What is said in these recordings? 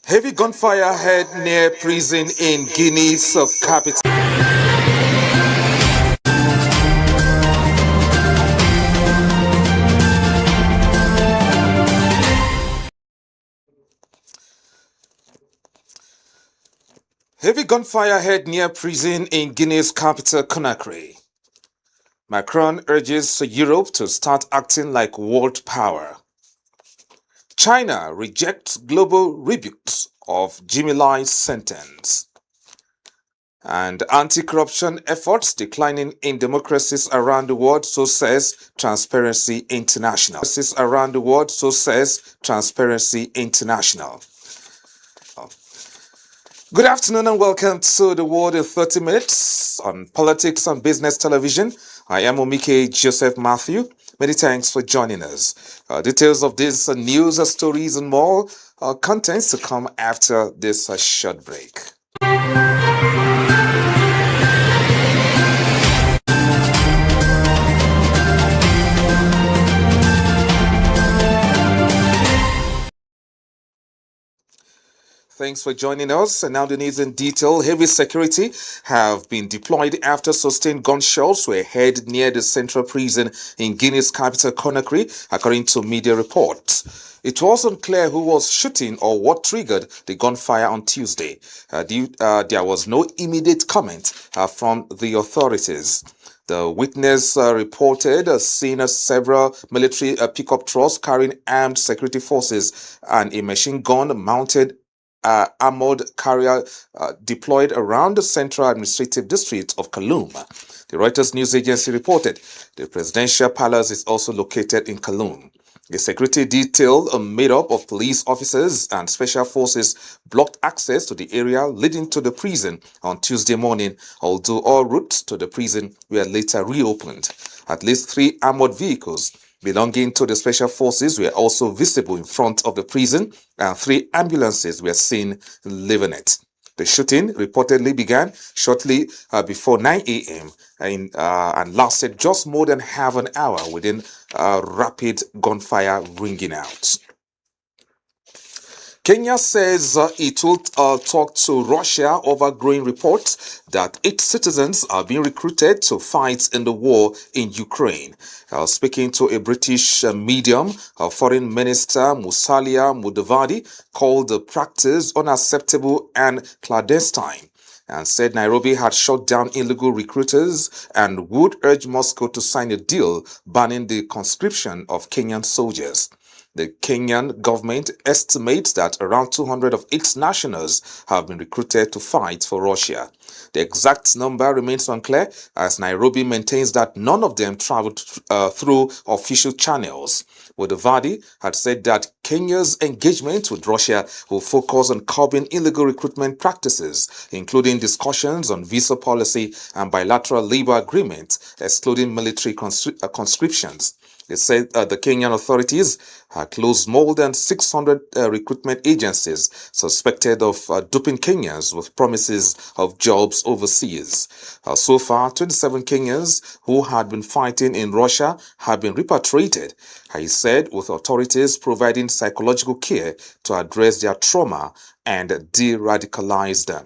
Heavy gunfire heard near prison in Guinea's capital. Heavy gunfire heard near prison in Guinea's capital, Conakry. Macron urges Europe to start acting like world power. China rejects global rebukes of Jimmy Lai's sentence. And anti-corruption efforts declining in democracies around the world, so says Transparency International. Around the world, so says Transparency International. Good afternoon and welcome to The World in 30 Minutes on Politics and Business Television. I am Omike Joseph Matthew. Many thanks for joining us. Details of this news, stories and more contents to come after this short break. Thanks for joining us. And now the news in detail. Heavy security have been deployed after sustained gunshots were heard near the central prison in Guinea's capital, Conakry, according to media reports. It wasn't clear who was shooting or what triggered the gunfire on Tuesday. There was no immediate comment from the authorities. The witness reported seeing several military pickup trucks carrying armed security forces and a machine gun mounted armored carrier deployed around the Central Administrative District of Kaloum. The Reuters news agency reported the presidential palace is also located in Kaloum. A security detail made up of police officers and special forces blocked access to the area leading to the prison on Tuesday morning, although all routes to the prison were later reopened. At least 3 armored vehicles belonging to the special forces were also visible in front of the prison, and 3 ambulances were seen leaving it. The shooting reportedly began shortly before 9 a.m. And lasted just more than half an hour within rapid gunfire ringing out. Kenya says it will talk to Russia over growing reports that its citizens are being recruited to fight in the war in Ukraine. Speaking to a British medium, Foreign Minister Musalia Mudavadi called the practice unacceptable and clandestine, and said Nairobi had shut down illegal recruiters and would urge Moscow to sign a deal banning the conscription of Kenyan soldiers. The Kenyan government estimates that around 200 of its nationals have been recruited to fight for Russia. The exact number remains unclear, as Nairobi maintains that none of them traveled through official channels. Mudavadi had said that Kenya's engagement with Russia will focus on curbing illegal recruitment practices, including discussions on visa policy and bilateral labor agreements, excluding military conscriptions. They said the Kenyan authorities had closed more than 600 recruitment agencies suspected of duping Kenyans with promises of jobs overseas. So far, 27 Kenyans who had been fighting in Russia have been repatriated, he said, with authorities providing psychological care to address their trauma and de-radicalize them.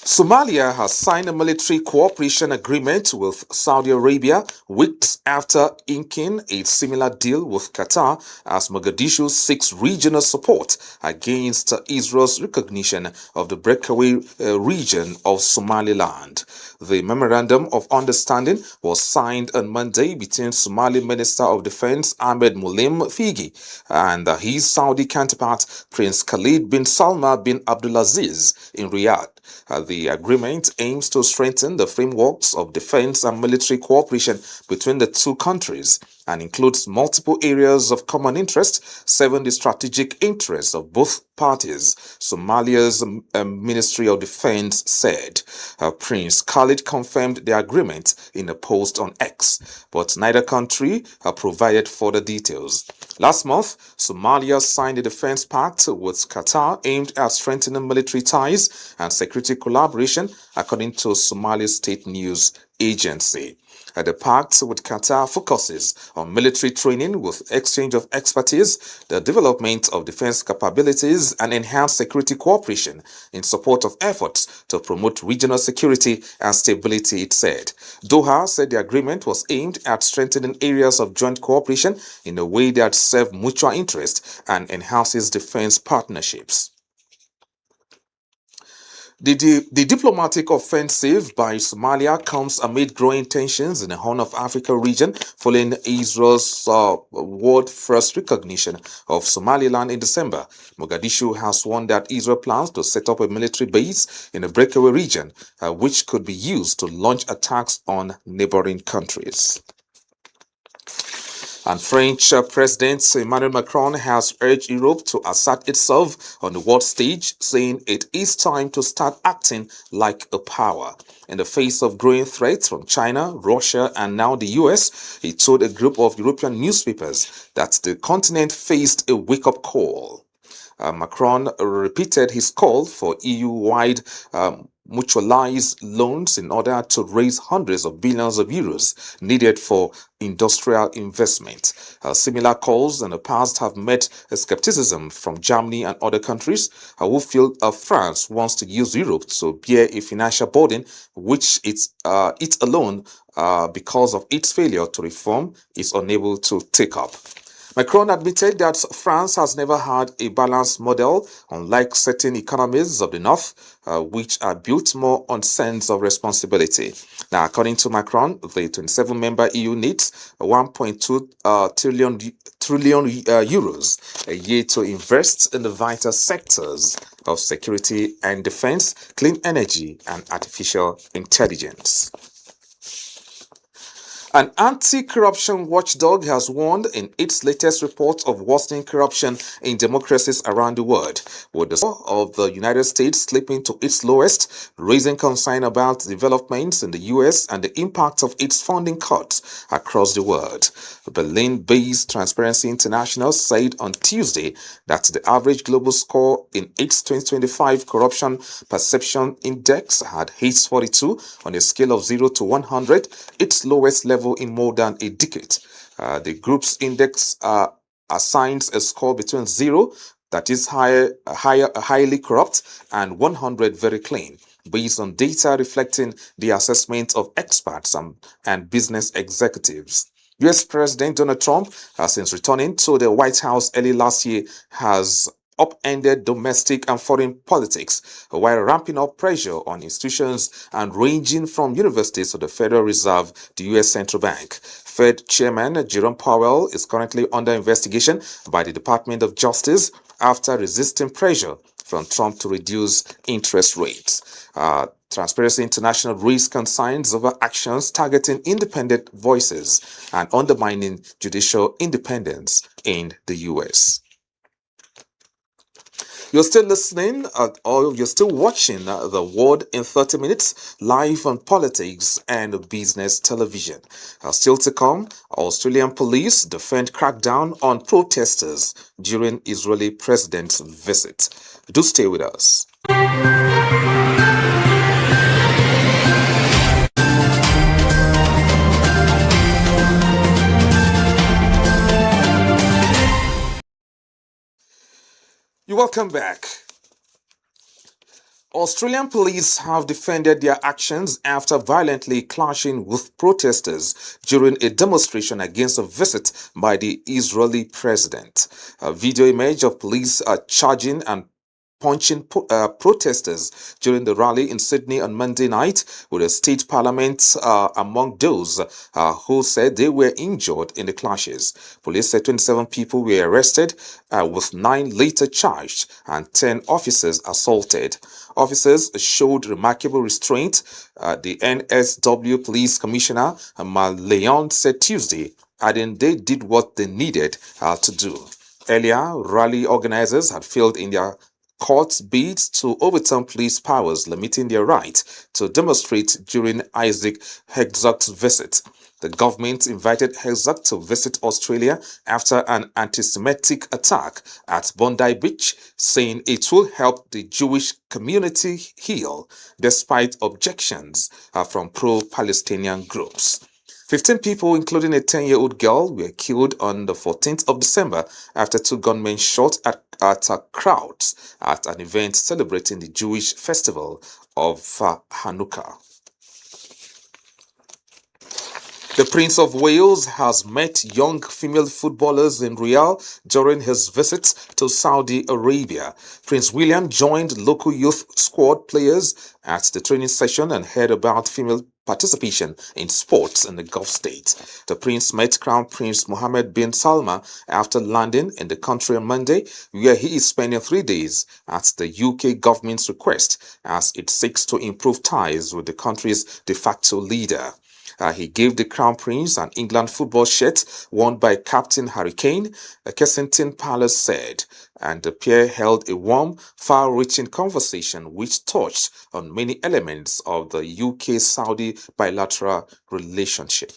Somalia has signed a military cooperation agreement with Saudi Arabia weeks after inking a similar deal with Qatar, as Mogadishu seeks regional support against Israel's recognition of the breakaway region of Somaliland. The Memorandum of Understanding was signed on Monday between Somali Minister of Defense Ahmed Mulim Figi and his Saudi counterpart Prince Khalid bin Salma bin Abdulaziz in Riyadh. The agreement aims to strengthen the frameworks of defense and military cooperation between the two countries and includes multiple areas of common interest, serving the strategic interests of both parties, Somalia's Ministry of Defense said. Prince Khalid confirmed the agreement in a post on X, but neither country provided further details. Last month, Somalia signed a defense pact with Qatar aimed at strengthening military ties and security collaboration, according to Somali State News Agency. The pact with Qatar focuses on military training with exchange of expertise, the development of defense capabilities, and enhanced security cooperation in support of efforts to promote regional security and stability, it said. Doha said the agreement was aimed at strengthening areas of joint cooperation in a way that serve mutual interest and enhances defense partnerships. The diplomatic offensive by Somalia comes amid growing tensions in the Horn of Africa region following Israel's world first recognition of Somaliland in December. Mogadishu has warned that Israel plans to set up a military base in the breakaway region, which could be used to launch attacks on neighboring countries. And French President Emmanuel Macron has urged Europe to assert itself on the world stage, saying it is time to start acting like a power. In the face of growing threats from China, Russia, and now the US, he told a group of European newspapers that the continent faced a wake-up call. Macron repeated his call for EU-wide mutualized loans in order to raise hundreds of billions of euros needed for industrial investment. Similar calls in the past have met skepticism from Germany and other countries who feel France wants to use Europe to bear a financial burden which it alone, because of its failure to reform, is unable to take up. Macron admitted that France has never had a balanced model, unlike certain economies of the North, which are built more on sense of responsibility. Now, according to Macron, the 27-member EU needs 1.2 trillion euros a year to invest in the vital sectors of security and defense, clean energy, and artificial intelligence. An anti-corruption watchdog has warned in its latest report of worsening corruption in democracies around the world, with the score of the United States slipping to its lowest, raising concern about developments in the US and the impact of its funding cuts across the world. Berlin-based Transparency International said on Tuesday that the average global score in its 2025 Corruption Perception Index had hit 42 on a scale of 0 to 100, its lowest level in more than a decade. The group's index assigns a score between 0, that is highly corrupt, and 100, very clean, based on data reflecting the assessment of experts and business executives. US President Donald Trump, since returning to the White House early last year, has upended domestic and foreign politics while ramping up pressure on institutions and ranging from universities to the Federal Reserve, the U.S. Central Bank. Fed Chairman Jerome Powell is currently under investigation by the Department of Justice after resisting pressure from Trump to reduce interest rates. Transparency International raised concerns over actions targeting independent voices and undermining judicial independence in the U.S. You're still listening or you're still watching The World in 30 Minutes live on Politics and Business Television. Still to come, Australian police defend crackdown on protesters during Israeli president's visit. Do stay with us. You're welcome back. Australian police have defended their actions after violently clashing with protesters during a demonstration against a visit by the Israeli president. A video image of police charging and punching protesters during the rally in Sydney on Monday night, with the state parliament among those who said they were injured in the clashes. Police said 27 people were arrested, with 9 later charged and 10 officers assaulted. Officers showed remarkable restraint. The NSW Police Commissioner Mal Leon said Tuesday, adding they did what they needed to do. Earlier, rally organizers had failed in their court bids to overturn police powers limiting their right to demonstrate during Isaac Herzog's visit. The government invited Herzog to visit Australia after an anti-Semitic attack at Bondi Beach, saying it will help the Jewish community heal, despite objections from pro-Palestinian groups. 15 people, including a 10-year-old girl, were killed on the 14th of December after two gunmen shot at crowds at an event celebrating the Jewish festival of Hanukkah. The Prince of Wales has met young female footballers in Riyadh during his visit to Saudi Arabia. Prince William joined local youth squad players at the training session and heard about female participation in sports in the Gulf states. The prince met Crown Prince Mohammed bin Salman after landing in the country on Monday, where he is spending 3 days at the UK government's request as it seeks to improve ties with the country's de facto leader. He gave the Crown Prince an England football shirt worn by Captain Harry Kane, Kensington Palace said, and the pair held a warm, far-reaching conversation which touched on many elements of the UK-Saudi bilateral relationship.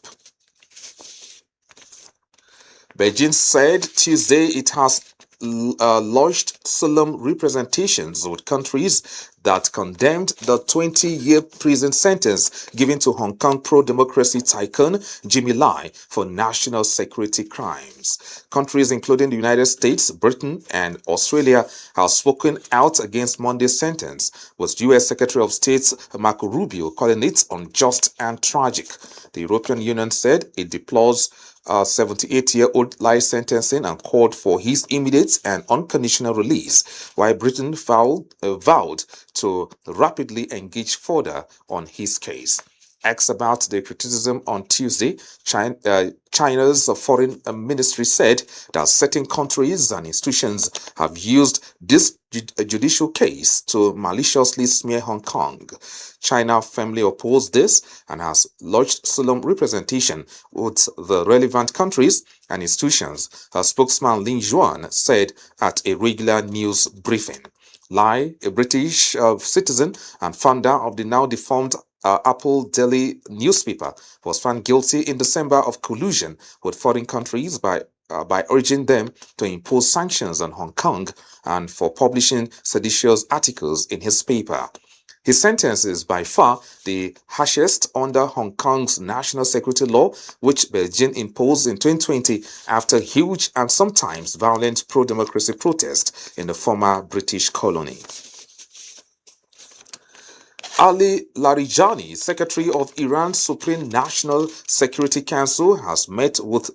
Beijing said Tuesday it has lodged solemn representations with countries that condemned the 20-year prison sentence given to Hong Kong pro-democracy tycoon Jimmy Lai for national security crimes. Countries including the United States, Britain, and Australia have spoken out against Monday's sentence, with U.S. Secretary of State Marco Rubio calling it unjust and tragic. The European Union said it deplores 78-year-old life sentencing and called for his immediate and unconditional release, while Britain vowed to rapidly engage further on his case. Asked about the criticism on Tuesday, China's foreign ministry said that certain countries and institutions have used this judicial case to maliciously smear Hong Kong. China firmly opposed this and has lodged solemn representation with the relevant countries and institutions, a spokesman Lin Juan said at a regular news briefing. Lai, a British citizen and founder of the now defunct Apple Daily newspaper, was found guilty in December of collusion with foreign countries by urging them to impose sanctions on Hong Kong and for publishing seditious articles in his paper. His sentence is by far the harshest under Hong Kong's national security law, which Beijing imposed in 2020 after huge and sometimes violent pro-democracy protests in the former British colony. Ali Larijani, Secretary of Iran's Supreme National Security Council, has met with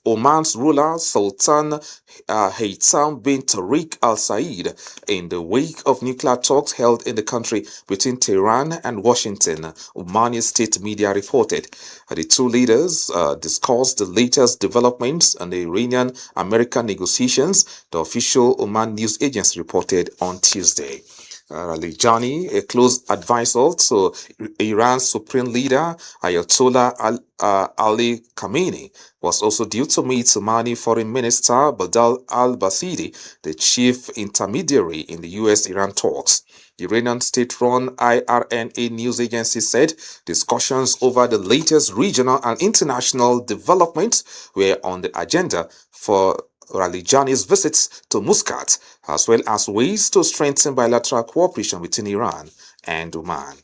Oman's ruler Sultan Haytham bin Tariq Al Said in the wake of nuclear talks held in the country between Tehran and Washington, Omani state media reported. The two leaders discussed the latest developments in the Iranian-American negotiations, the official Oman news agency reported on Tuesday. Larijani, a close advisor to Iran's supreme leader Ayatollah Ali Khamenei, was also due to meet Omani Foreign Minister Badal al-Basidi, the chief intermediary in the U.S.-Iran talks. The Iranian state-run IRNA news agency said discussions over the latest regional and international developments were on the agenda for Larijani's visits to Muscat, as well as ways to strengthen bilateral cooperation between Iran and Oman.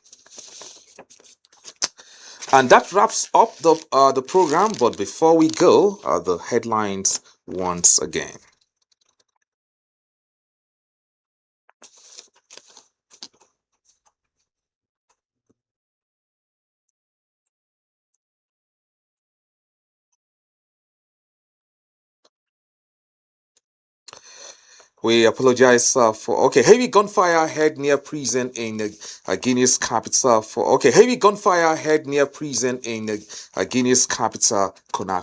And that wraps up the program. But before we go, the headlines once again. We apologize for heavy gunfire heard near prison in Guinea's capital. Heavy gunfire heard near prison in Guinea's capital, Conakry.